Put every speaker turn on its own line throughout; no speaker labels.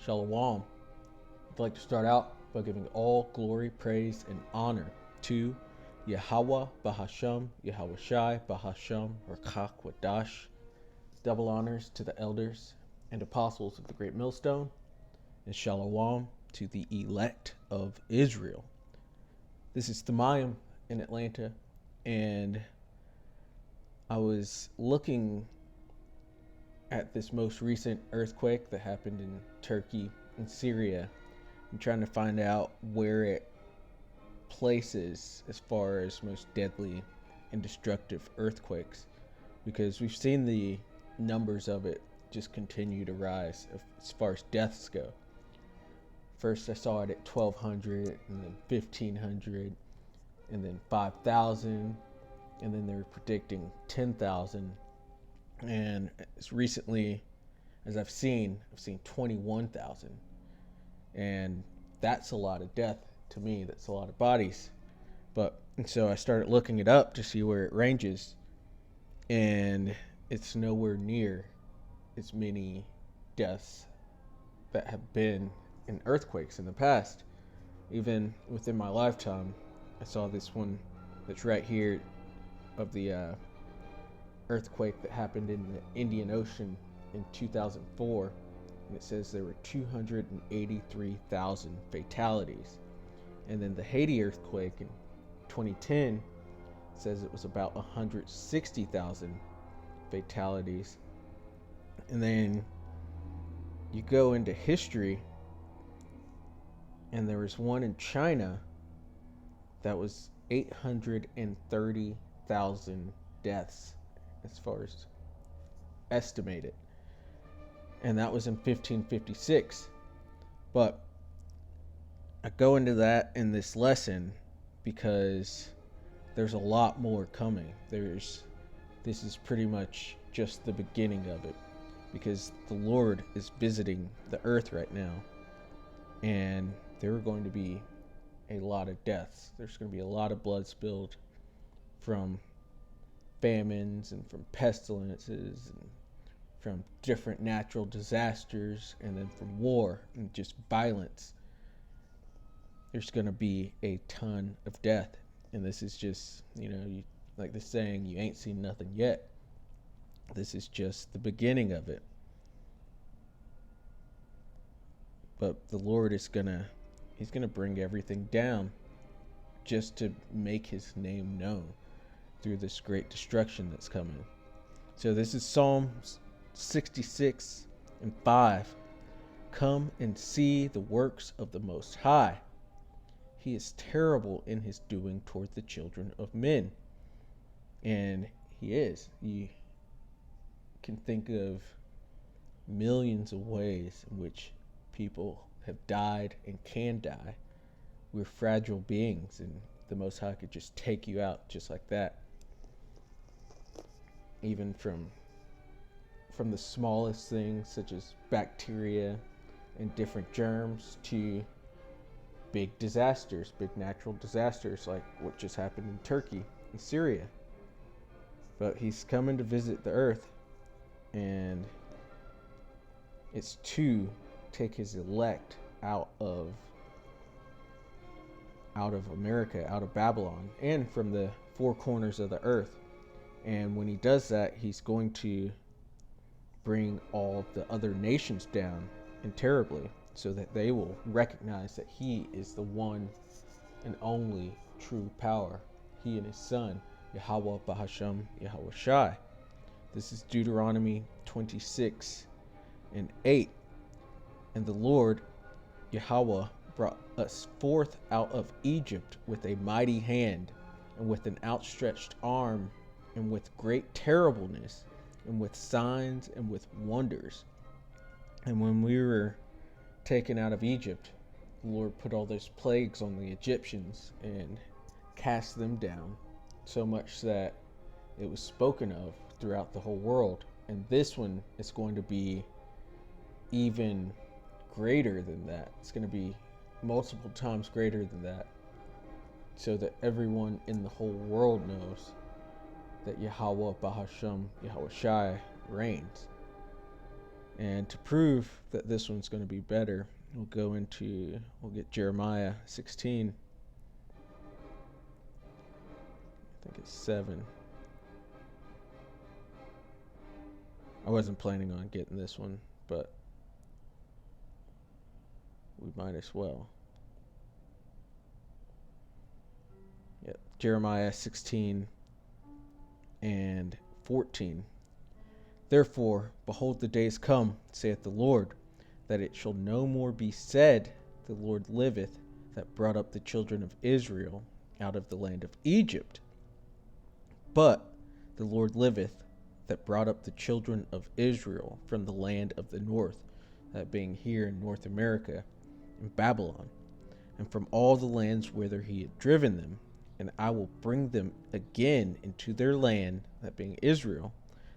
Shalom. I'd like to start out by giving all glory, praise, and honor to Yahweh Bahasham, Yahweh Shai Bahasham, Rakach Wadash. Double honors to the elders and apostles of the Great Millstone, and Shalom to the elect of Israel. This is Thamayim in Atlanta, and I was looking at this most recent earthquake that happened in Turkey and Syria and trying to find out where it places as far as most deadly and destructive earthquakes, because we've seen the numbers of it just continue to rise as far as deaths go. First I saw it at 1,200, and then 1,500, and then 5,000, and then they were predicting 10,000. And as recently as I've seen 21,000. And that's a lot of death to me. That's a lot of bodies. And so I started looking it up to see where it ranges. And it's nowhere near as many deaths that have been in earthquakes in the past. Even within my lifetime, I saw this one that's right here of the earthquake that happened in the Indian Ocean in 2004, and it says there were 283,000 fatalities. And then the Haiti earthquake in 2010 says it was about 160,000 fatalities. And then you go into history, and there was one in China that was 830,000 deaths as far as estimated, and that was in 1556. But I go into that in this lesson because there's a lot more coming. This is pretty much just the beginning of it, because the Lord is visiting the earth right now, and there are going to be a lot of deaths. There's going to be a lot of blood spilled from famines and from pestilences and from different natural disasters, and then from war and just violence. There's going to be a ton of death. And this is just, like the saying, you ain't seen nothing yet. This is just the beginning of it. But the Lord is he's going to bring everything down just to make his name known through this great destruction that's coming. So this is Psalms 66:5. Come and see the works of the Most High. He is terrible in his doing toward the children of men. And he is. You can think of millions of ways in which people have died and can die. We're fragile beings, and the Most High could just take you out just like that. Even from the smallest things, such as bacteria and different germs, to big disasters, big natural disasters like what just happened in Turkey and Syria. But he's coming to visit the earth, and it's to take his elect out of America, out of Babylon, and from the four corners of the earth. And when he does that, he's going to bring all the other nations down and terribly, so that they will recognize that he is the one and only true power. He and his son, Yahweh Bahasham, Yahweh Shai. This is Deuteronomy 26:8. And the Lord, Yahweh, brought us forth out of Egypt with a mighty hand, and with an outstretched arm, and with great terribleness, and with signs and with wonders. And when we were taken out of Egypt, the Lord put all those plagues on the Egyptians and cast them down, so much that it was spoken of throughout the whole world. And this one is going to be even greater than that. It's going to be multiple times greater than that, so that everyone in the whole world knows that Yahweh Bahasham, Yahweh Shai reigns. And to prove that this one's going to be better, we'll get Jeremiah 16. I think it's 7. I wasn't planning on getting this one, but we might as well. Yep, Jeremiah 16 and 14. Therefore, behold, the days come, saith the Lord, that it shall no more be said, the Lord liveth, that brought up the children of Israel out of the land of Egypt. But the Lord liveth, that brought up the children of Israel from the land of the north, that being here in North America, in Babylon, and from all the lands whither he had driven them, and I will bring them again into their land, that being Israel,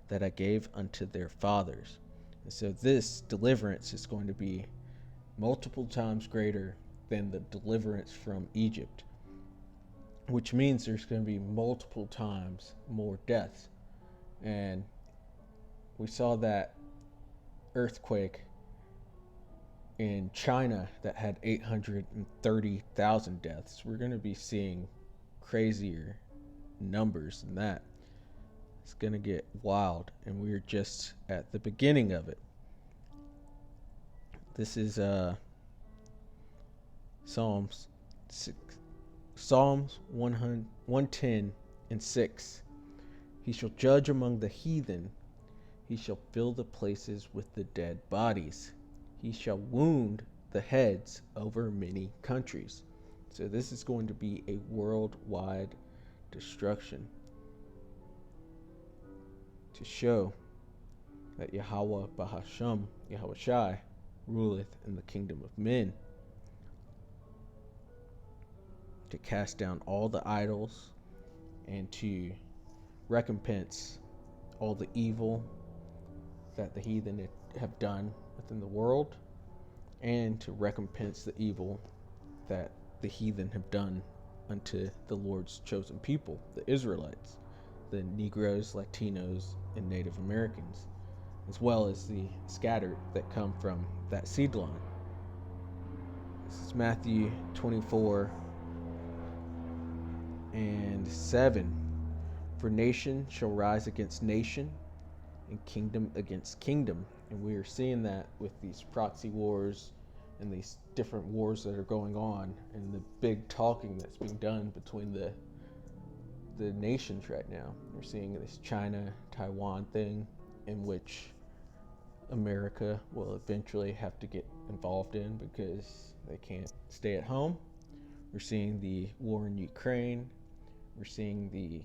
that I gave unto their fathers. And so this deliverance is going to be multiple times greater than the deliverance from Egypt, which means there's going to be multiple times more deaths. And we saw that earthquake in China that had 830,000 deaths. We're going to be seeing crazier numbers than that. It's going to get wild, and we're just at the beginning of it. This is Psalms 110 and 6. He shall judge among the heathen. He shall fill the places with the dead bodies. He shall wound the heads over many countries. So this is going to be a worldwide destruction to show that Yahweh Bahasham, Yahweh Shai, ruleth in the kingdom of men, to cast down all the idols and to recompense all the evil that the heathen have done within the world, and to recompense the evil that the heathen have done unto the Lord's chosen people, the Israelites, the Negroes, Latinos, and Native Americans, as well as the scattered that come from that seed line. This is Matthew 24 and 7. For nation shall rise against nation, and kingdom against kingdom. And we are seeing that with these proxy wars and these different wars that are going on, and the big talking that's being done between the nations right now. We're seeing this China-Taiwan thing, in which America will eventually have to get involved in because they can't stay at home. We're seeing the war in Ukraine. We're seeing the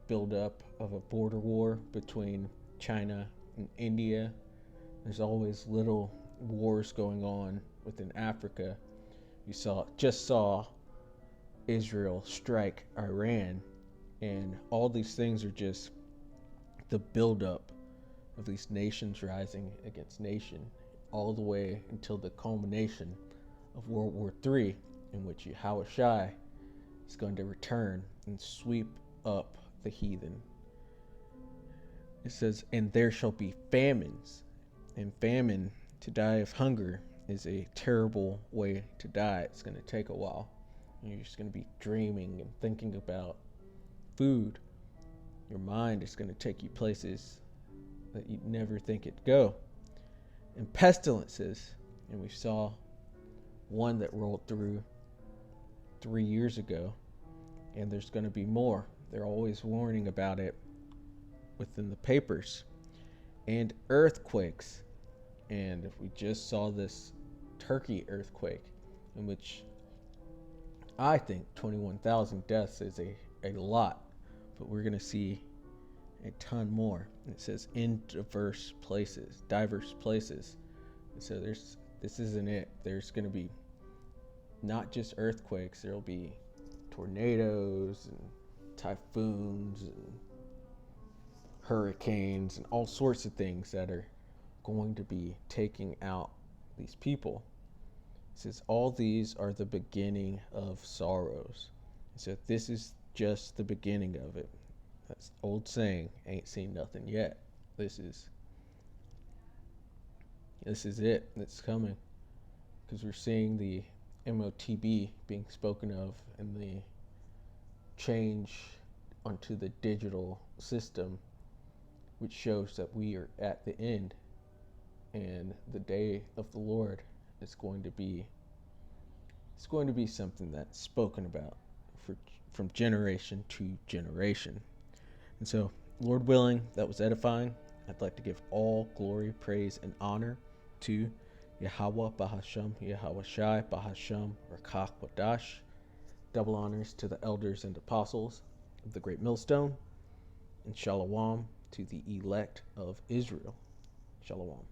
buildup of a border war between China and India. There's always little wars going on within Africa. You just saw Israel strike Iran, and all these things are just the buildup of these nations rising against nation, all the way until the culmination of World War III, in which Yahweh Shai is going to return and sweep up the heathen. It says, and there shall be famines. And famine, to die of hunger, is a terrible way to die. It's going to take a while. You're just going to be dreaming and thinking about food. Your mind is going to take you places that you'd never think it'd go. And pestilences, and we saw one that rolled through 3 years ago, and there's going to be more. They're always warning about it within the papers. And earthquakes. And we just saw this Turkey earthquake, in which I think 21,000 deaths is a lot, but we're going to see a ton more. And it says in diverse places. And so this isn't it. There's going to be not just earthquakes, there'll be tornadoes and typhoons and hurricanes and all sorts of things that are going to be taking out these people. It says all these are the beginning of sorrows. So this is just the beginning of it. That's old saying, ain't seen nothing yet. This is This is it. It's coming. Because we're seeing the MOTB being spoken of and the change onto the digital system, which shows that we are at the end, and the day of the Lord is going to be something that's spoken about from generation to generation. And so, Lord willing, that was edifying. I'd like to give all glory, praise, and honor to Yahweh Bahasham, Yahweh Shai Bahasham, Rakach Wadash. Double honors to the elders and apostles of the Great Millstone, and Shalom to the elect of Israel. Shalom.